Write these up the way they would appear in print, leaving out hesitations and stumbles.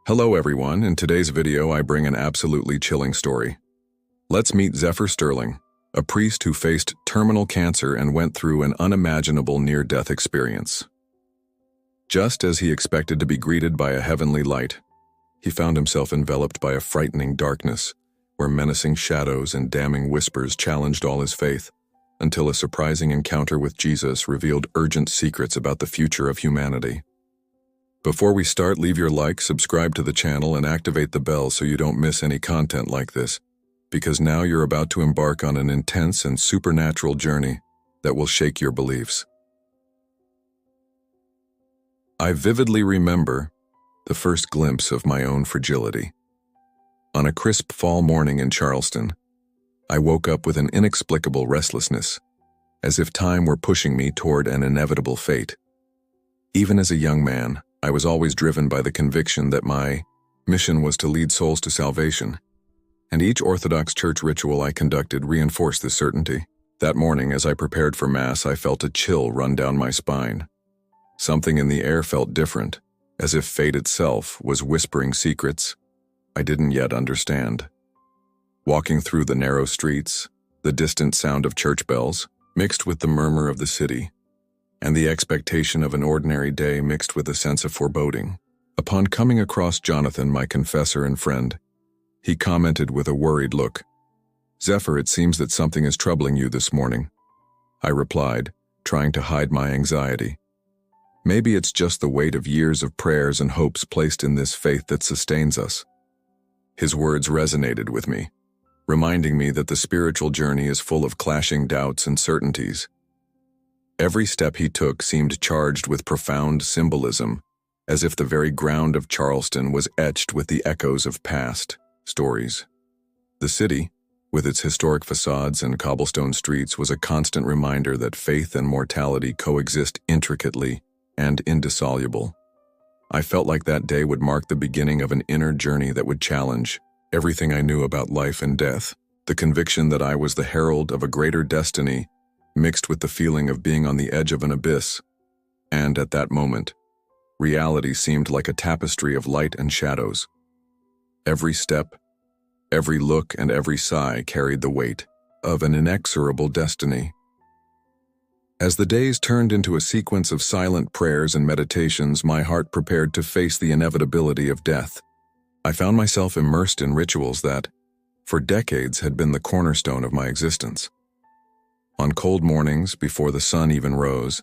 Hello everyone, in today's video I bring an absolutely chilling story. Let's meet Zephyr Sterling, a priest who faced terminal cancer and went through an unimaginable near-death experience. Just as he expected to be greeted by a heavenly light, he found himself enveloped by a frightening darkness, where menacing shadows and damning whispers challenged all his faith, until a surprising encounter with Jesus revealed urgent secrets about the future of humanity. Before we start, leave your like, subscribe to the channel, and activate the bell so you don't miss any content like this, because now you're about to embark on an intense and supernatural journey that will shake your beliefs. I vividly remember the first glimpse of my own fragility. On a crisp fall morning in Charleston, I woke up with an inexplicable restlessness, as if time were pushing me toward an inevitable fate. Even as a young man, I was always driven by the conviction that my mission was to lead souls to salvation, and each Orthodox church ritual I conducted reinforced this certainty. That morning, as I prepared for Mass, I felt a chill run down my spine. Something in the air felt different, as if fate itself was whispering secrets I didn't yet understand. Walking through the narrow streets, the distant sound of church bells mixed with the murmur of the city, and the expectation of an ordinary day mixed with a sense of foreboding. Upon coming across Jonathan, my confessor and friend, he commented with a worried look, "Zephyr, it seems that something is troubling you this morning." I replied, trying to hide my anxiety. "Maybe it's just the weight of years of prayers and hopes placed in this faith that sustains us." His words resonated with me, reminding me that the spiritual journey is full of clashing doubts and certainties. Every step he took seemed charged with profound symbolism, as if the very ground of Charleston was etched with the echoes of past stories. The city, with its historic facades and cobblestone streets, was a constant reminder that faith and mortality coexist intricately and indissoluble. I felt like that day would mark the beginning of an inner journey that would challenge everything I knew about life and death. The conviction that I was the herald of a greater destiny mixed with the feeling of being on the edge of an abyss. And at that moment, reality seemed like a tapestry of light and shadows. Every step, every look, and every sigh carried the weight of an inexorable destiny. As the days turned into a sequence of silent prayers and meditations, my heart prepared to face the inevitability of death. I found myself immersed in rituals that, for decades, had been the cornerstone of my existence. On cold mornings, before the sun even rose,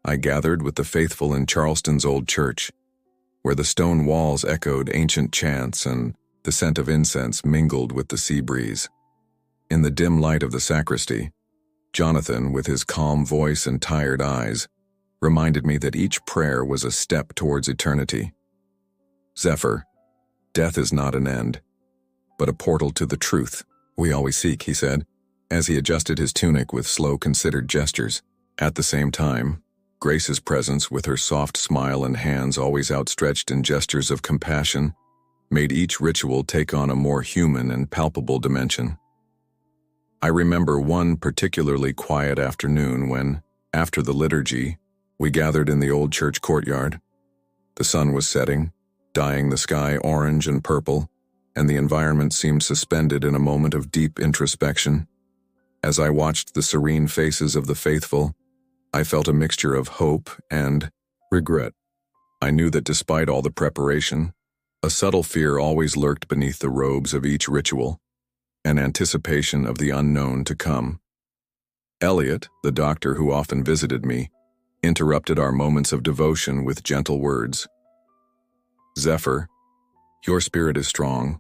I gathered with the faithful in Charleston's old church, where the stone walls echoed ancient chants and the scent of incense mingled with the sea breeze. In the dim light of the sacristy, Jonathan, with his calm voice and tired eyes, reminded me that each prayer was a step towards eternity. "Zephyr, death is not an end, but a portal to the truth we always seek," he said, as he adjusted his tunic with slow, considered gestures. At the same time, Grace's presence, with her soft smile and hands always outstretched in gestures of compassion, made each ritual take on a more human and palpable dimension. I remember one particularly quiet afternoon when, after the liturgy, we gathered in the old church courtyard. The sun was setting, dyeing the sky orange and purple, and the environment seemed suspended in a moment of deep introspection. As I watched the serene faces of the faithful, I felt a mixture of hope and regret. I knew that despite all the preparation, a subtle fear always lurked beneath the robes of each ritual, an anticipation of the unknown to come. Elliot, the doctor who often visited me, interrupted our moments of devotion with gentle words. "Zephyr, your spirit is strong,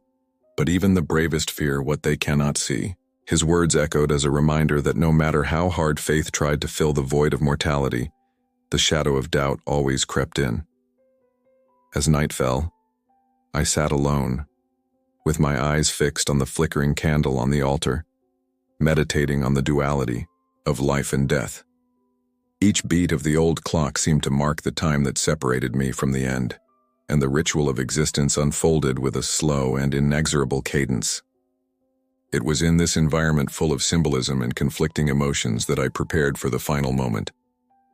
but even the bravest fear what they cannot see." His words echoed as a reminder that no matter how hard faith tried to fill the void of mortality, the shadow of doubt always crept in. As night fell, I sat alone, with my eyes fixed on the flickering candle on the altar, meditating on the duality of life and death. Each beat of the old clock seemed to mark the time that separated me from the end, and the ritual of existence unfolded with a slow and inexorable cadence. It was in this environment full of symbolism and conflicting emotions that I prepared for the final moment,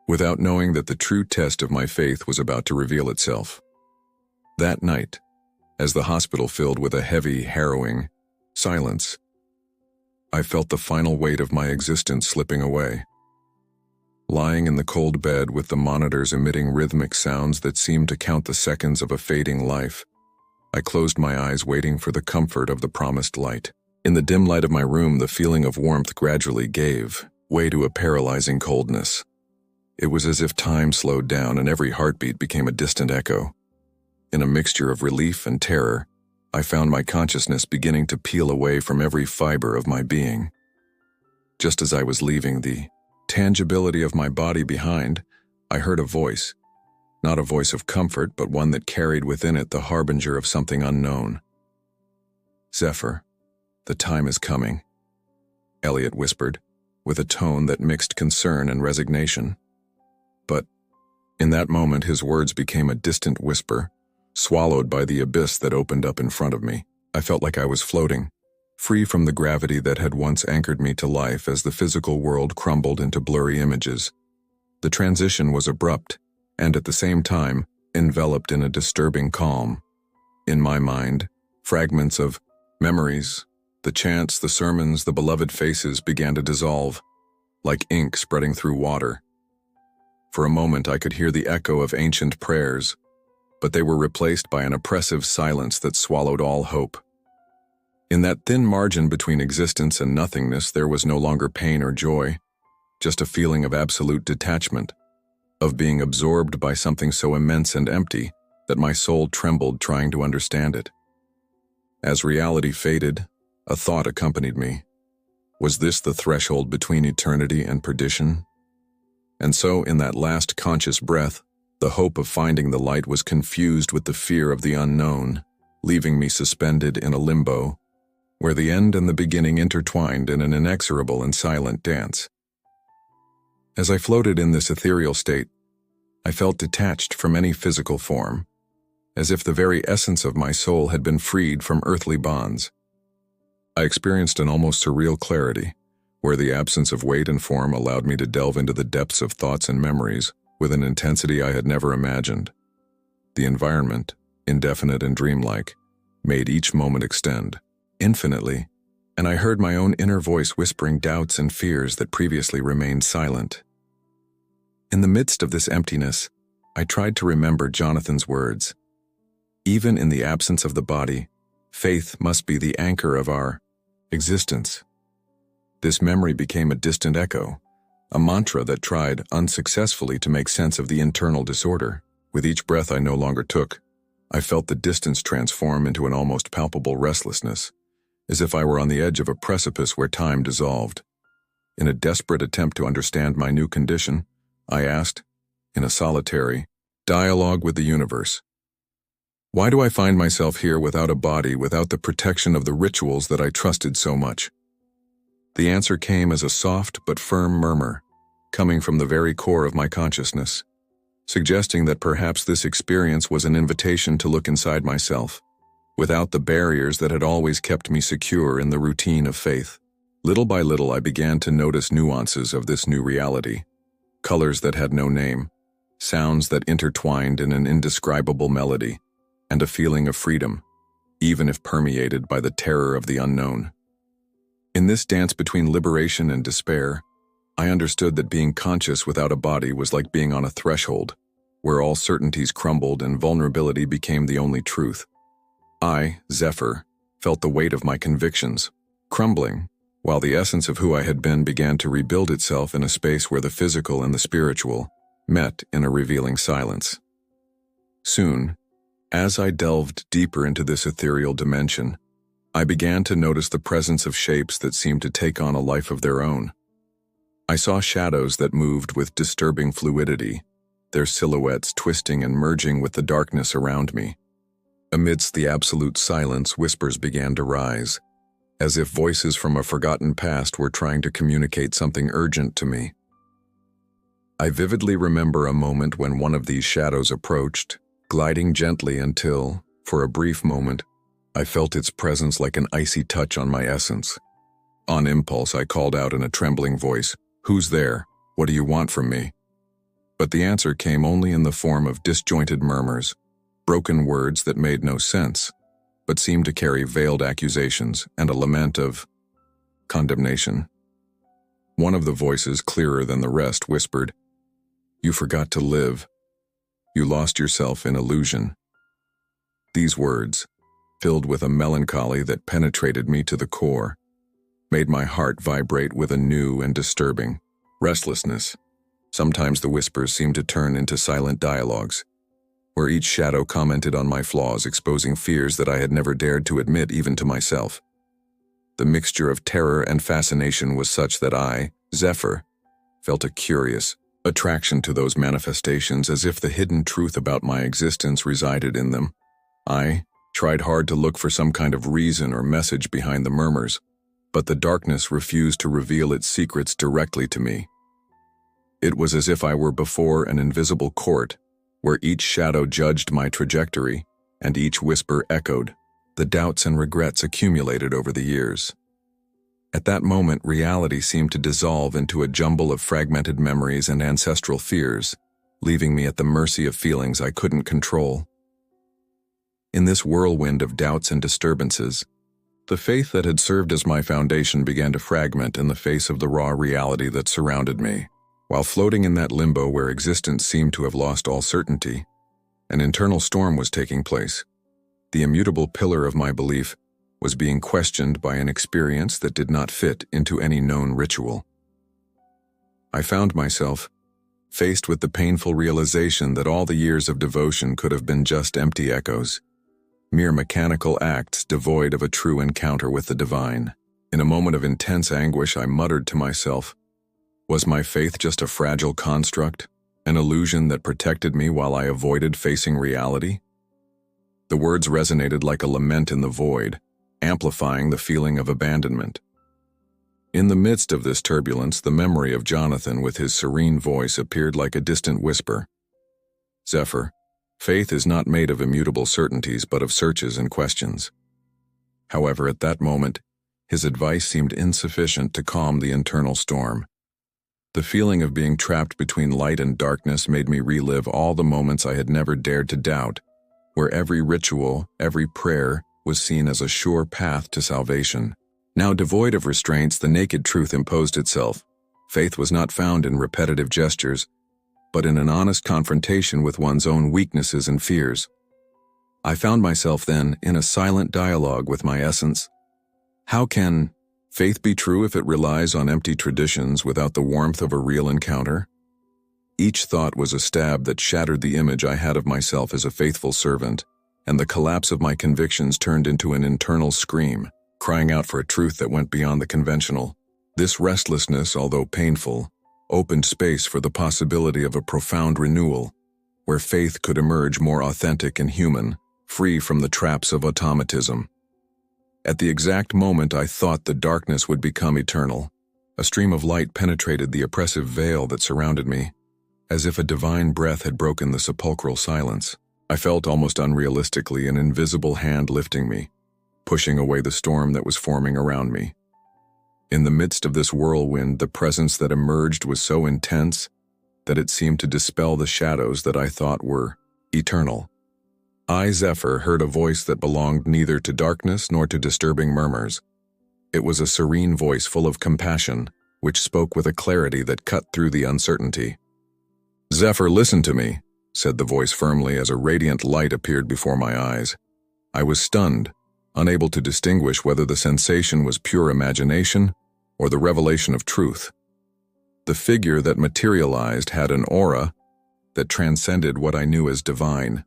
without knowing that the true test of my faith was about to reveal itself. That night, As the hospital filled with a heavy, harrowing silence, I felt the final weight of my existence slipping away. Lying in the cold bed with the monitors emitting rhythmic sounds that seemed to count the seconds of a fading life, I closed my eyes waiting for the comfort of the promised light. In the dim light of my room, the feeling of warmth gradually gave way to a paralyzing coldness. It was as if time slowed down and every heartbeat became a distant echo. In a mixture of relief and terror, I found my consciousness beginning to peel away from every fiber of my being. Just as I was leaving the tangibility of my body behind, I heard a voice, not a voice of comfort, but one that carried within it the harbinger of something unknown. "Zephyr, the time is coming," Elliot whispered, with a tone that mixed concern and resignation. But in that moment, his words became a distant whisper, swallowed by the abyss that opened up in front of me. I felt like I was floating, free from the gravity that had once anchored me to life as the physical world crumbled into blurry images. The transition was abrupt, and at the same time, enveloped in a disturbing calm. In my mind, fragments of memories, the chants, the sermons, the beloved faces began to dissolve, like ink spreading through water. For a moment I could hear the echo of ancient prayers, but they were replaced by an oppressive silence that swallowed all hope. In that thin margin between existence and nothingness, there was no longer pain or joy, just a feeling of absolute detachment, of being absorbed by something so immense and empty that my soul trembled trying to understand it. As reality faded, a thought accompanied me. Was this the threshold between eternity and perdition? And so, in that last conscious breath, the hope of finding the light was confused with the fear of the unknown, leaving me suspended in a limbo, where the end and the beginning intertwined in an inexorable and silent dance. As I floated in this ethereal state, I felt detached from any physical form, as if the very essence of my soul had been freed from earthly bonds. I experienced an almost surreal clarity, where the absence of weight and form allowed me to delve into the depths of thoughts and memories with an intensity I had never imagined. The environment, indefinite and dreamlike, made each moment extend infinitely, and I heard my own inner voice whispering doubts and fears that previously remained silent. In the midst of this emptiness, I tried to remember Jonathan's words. Even in the absence of the body, faith must be the anchor of our existence. This memory became a distant echo, a mantra that tried unsuccessfully to make sense of the internal disorder. With each breath I no longer took, I felt the distance transform into an almost palpable restlessness, as if I were on the edge of a precipice where time dissolved. In a desperate attempt to understand my new condition, I asked, in a solitary dialogue with the universe, why do I find myself here without a body, without the protection of the rituals that I trusted so much? The answer came as a soft but firm murmur, coming from the very core of my consciousness, suggesting that perhaps this experience was an invitation to look inside myself, without the barriers that had always kept me secure in the routine of faith. Little by little I began to notice nuances of this new reality, colors that had no name, sounds that intertwined in an indescribable melody, and a feeling of freedom, even if permeated by the terror of the unknown. In this dance between liberation and despair, I understood that being conscious without a body was like being on a threshold, where all certainties crumbled and vulnerability became the only truth. I, Zephyr, felt the weight of my convictions crumbling, while the essence of who I had been began to rebuild itself in a space where the physical and the spiritual met in a revealing silence. Soon, as I delved deeper into this ethereal dimension, I began to notice the presence of shapes that seemed to take on a life of their own. I saw shadows that moved with disturbing fluidity, their silhouettes twisting and merging with the darkness around me. Amidst the absolute silence, whispers began to rise, as if voices from a forgotten past were trying to communicate something urgent to me. I vividly remember a moment when one of these shadows approached, gliding gently until, for a brief moment, I felt its presence like an icy touch on my essence. On impulse, I called out in a trembling voice, "Who's there? What do you want from me?" But the answer came only in the form of disjointed murmurs, broken words that made no sense. but seemed to carry veiled accusations and a lament of condemnation. One of the voices, clearer than the rest, whispered, "You forgot to live. You lost yourself in illusion." These words, filled with a melancholy that penetrated me to the core, made my heart vibrate with a new and disturbing restlessness. Sometimes the whispers seemed to turn into silent dialogues, where each shadow commented on my flaws, exposing fears that I had never dared to admit even to myself. The mixture of terror and fascination was such that I, Zephyr, felt a curious attraction to those manifestations, as if the hidden truth about my existence resided in them. I tried hard to look for some kind of reason or message behind the murmurs, but the darkness refused to reveal its secrets directly to me. It was as if I were before an invisible court, where each shadow judged my trajectory, and each whisper echoed the doubts and regrets accumulated over the years. At that moment, reality seemed to dissolve into a jumble of fragmented memories and ancestral fears, leaving me at the mercy of feelings I couldn't control. In this whirlwind of doubts and disturbances, the faith that had served as my foundation began to fragment in the face of the raw reality that surrounded me. While floating in that limbo where existence seemed to have lost all certainty, an internal storm was taking place. The immutable pillar of my belief was being questioned by an experience that did not fit into any known ritual. I found myself faced with the painful realization that all the years of devotion could have been just empty echoes, mere mechanical acts devoid of a true encounter with the divine. In a moment of intense anguish, I muttered to myself, was my faith just a fragile construct, an illusion that protected me while I avoided facing reality? The words resonated like a lament in the void, amplifying the feeling of abandonment. In the midst of this turbulence, the memory of Jonathan with his serene voice appeared like a distant whisper. "Zephyr, faith is not made of immutable certainties but of searches and questions." However, at that moment, his advice seemed insufficient to calm the internal storm. The feeling of being trapped between light and darkness made me relive all the moments I had never dared to doubt, where every ritual, every prayer, was seen as a sure path to salvation. Now devoid of restraints, the naked truth imposed itself. Faith was not found in repetitive gestures, but in an honest confrontation with one's own weaknesses and fears. I found myself then in a silent dialogue with my essence. How can faith be true if it relies on empty traditions without the warmth of a real encounter? Each thought was a stab that shattered the image I had of myself as a faithful servant, and the collapse of my convictions turned into an internal scream, crying out for a truth that went beyond the conventional. This restlessness, although painful, opened space for the possibility of a profound renewal, where faith could emerge more authentic and human, free from the traps of automatism. At the exact moment I thought the darkness would become eternal, a stream of light penetrated the oppressive veil that surrounded me, as if a divine breath had broken the sepulchral silence. I felt almost unrealistically an invisible hand lifting me, pushing away the storm that was forming around me. In the midst of this whirlwind, the presence that emerged was so intense that it seemed to dispel the shadows that I thought were eternal. I, Zephyr, heard a voice that belonged neither to darkness nor to disturbing murmurs. It was a serene voice full of compassion, which spoke with a clarity that cut through the uncertainty. "Zephyr, listen to me," said the voice firmly as a radiant light appeared before my eyes. I was stunned, unable to distinguish whether the sensation was pure imagination or the revelation of truth. The figure that materialized had an aura that transcended what I knew as divine.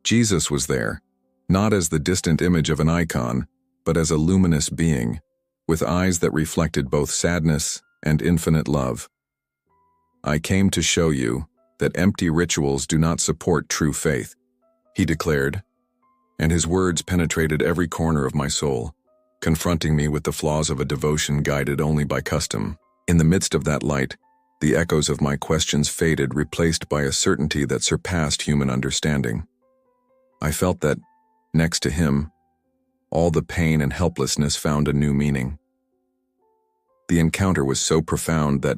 Jesus was there, not as the distant image of an icon, but as a luminous being, with eyes that reflected both sadness and infinite love. "I came to show you that empty rituals do not support true faith," he declared, and his words penetrated every corner of my soul, confronting me with the flaws of a devotion guided only by custom. In the midst of that light, the echoes of my questions faded, replaced by a certainty that surpassed human understanding. I felt that, next to him, all the pain and helplessness found a new meaning. The encounter was so profound that,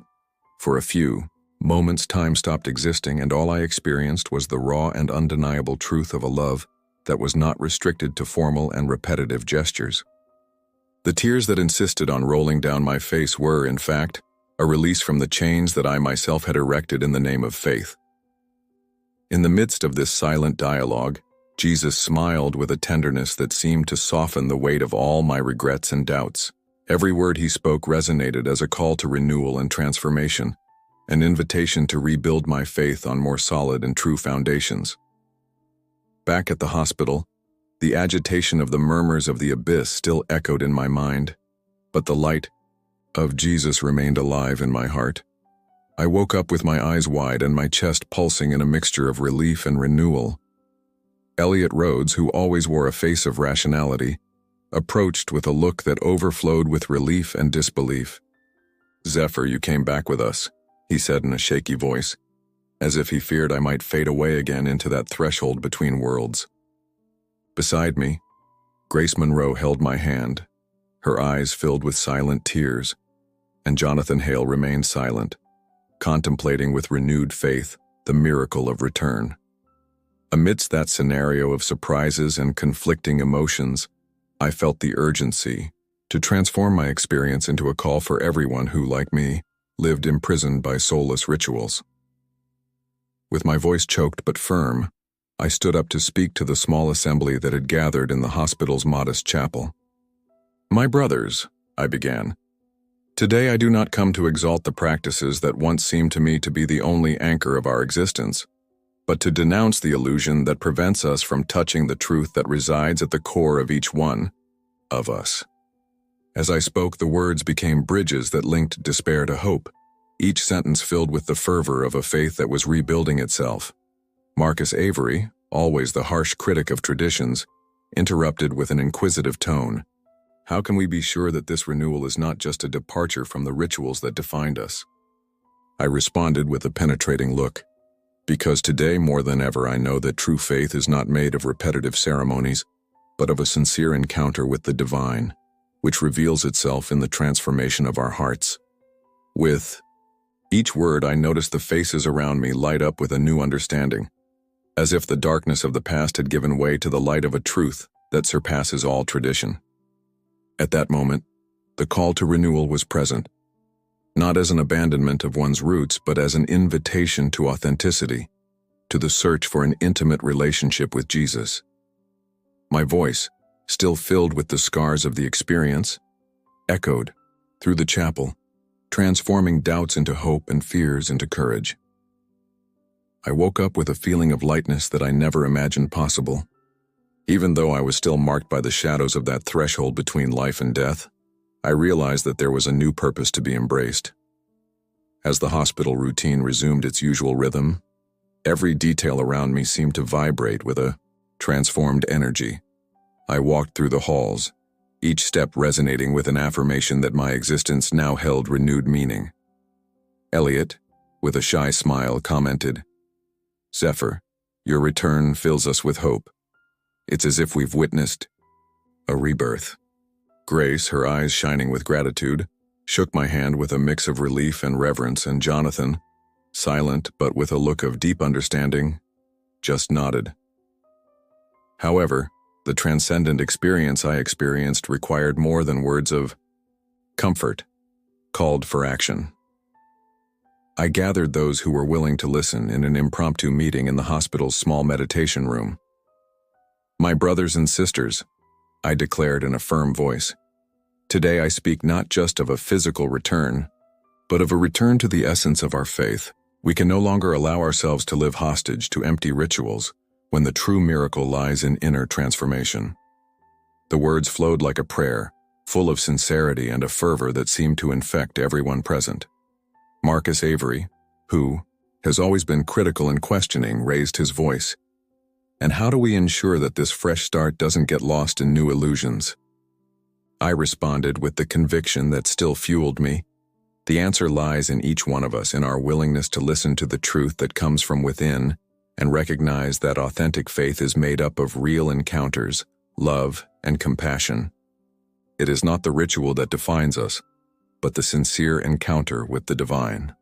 for a few moments, time stopped existing, and all I experienced was the raw and undeniable truth of a love that was not restricted to formal and repetitive gestures. The tears that insisted on rolling down my face were, in fact, a release from the chains that I myself had erected in the name of faith. In the midst of this silent dialogue, Jesus smiled with a tenderness that seemed to soften the weight of all my regrets and doubts. Every word he spoke resonated as a call to renewal and transformation, an invitation to rebuild my faith on more solid and true foundations. Back at the hospital, the agitation of the murmurs of the abyss still echoed in my mind, but the light of Jesus remained alive in my heart. I woke up with my eyes wide and my chest pulsing in a mixture of relief and renewal. Elliot Rhodes, who always wore a face of rationality, approached with a look that overflowed with relief and disbelief. "Zephyr, you came back with us," he said in a shaky voice, as if he feared I might fade away again into that threshold between worlds. Beside me, Grace Monroe held my hand, her eyes filled with silent tears, and Jonathan Hale remained silent, contemplating with renewed faith the miracle of return. Amidst that scenario of surprises and conflicting emotions, I felt the urgency to transform my experience into a call for everyone who, like me, lived imprisoned by soulless rituals. With my voice choked but firm, I stood up to speak to the small assembly that had gathered in the hospital's modest chapel. "My brothers," I began, "today I do not come to exalt the practices that once seemed to me to be the only anchor of our existence, but to denounce the illusion that prevents us from touching the truth that resides at the core of each one of us." As I spoke, the words became bridges that linked despair to hope, each sentence filled with the fervor of a faith that was rebuilding itself. Marcus Avery, always the harsh critic of traditions, interrupted with an inquisitive tone. "How can we be sure that this renewal is not just a departure from the rituals that defined us?" I responded with a penetrating look. "Because today, more than ever, I know that true faith is not made of repetitive ceremonies, but of a sincere encounter with the divine, which reveals itself in the transformation of our hearts." With each word, I noticed the faces around me light up with a new understanding, as if the darkness of the past had given way to the light of a truth that surpasses all tradition. At that moment, the call to renewal was present, not as an abandonment of one's roots, but as an invitation to authenticity, to the search for an intimate relationship with Jesus. My voice, still filled with the scars of the experience, echoed through the chapel, transforming doubts into hope and fears into courage. I woke up with a feeling of lightness that I never imagined possible. Even though I was still marked by the shadows of that threshold between life and death, I realized that there was a new purpose to be embraced. As the hospital routine resumed its usual rhythm, every detail around me seemed to vibrate with a transformed energy. I walked through the halls, each step resonating with an affirmation that my existence now held renewed meaning. Elliot, with a shy smile, commented, "Zephyr, your return fills us with hope. It's as if we've witnessed a rebirth." Grace, her eyes shining with gratitude, shook my hand with a mix of relief and reverence, and Jonathan, silent but with a look of deep understanding, just nodded. However, the transcendent experience I experienced required more than words of comfort, called for action. I gathered those who were willing to listen in an impromptu meeting in the hospital's small meditation room. "My brothers and sisters," I declared in a firm voice, "today I speak not just of a physical return, but of a return to the essence of our faith. We can no longer allow ourselves to live hostage to empty rituals when the true miracle lies in inner transformation." The words flowed like a prayer, full of sincerity and a fervor that seemed to infect everyone present. Marcus Avery, who has always been critical and questioning, raised his voice. "And how do we ensure that this fresh start doesn't get lost in new illusions?" I responded with the conviction that still fueled me. The answer lies in each one of us, in our willingness to listen to the truth that comes from within and recognize that authentic faith is made up of real encounters, love, and compassion. It is not the ritual that defines us, but the sincere encounter with the divine.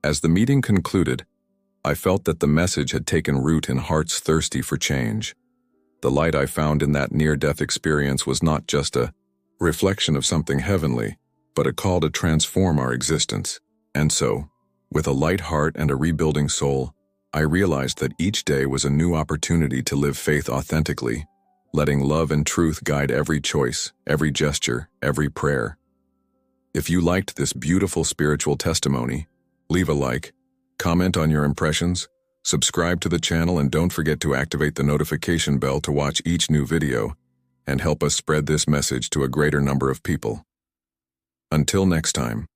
As the meeting concluded, I felt that the message had taken root in hearts thirsty for change. The light I found in that near-death experience was not just a reflection of something heavenly, but a call to transform our existence. And so, with a light heart and a rebuilding soul, I realized that each day was a new opportunity to live faith authentically, letting love and truth guide every choice, every gesture, every prayer. If you liked this beautiful spiritual testimony, leave a like, comment on your impressions, subscribe to the channel, and don't forget to activate the notification bell to watch each new video and help us spread this message to a greater number of people. Until next time.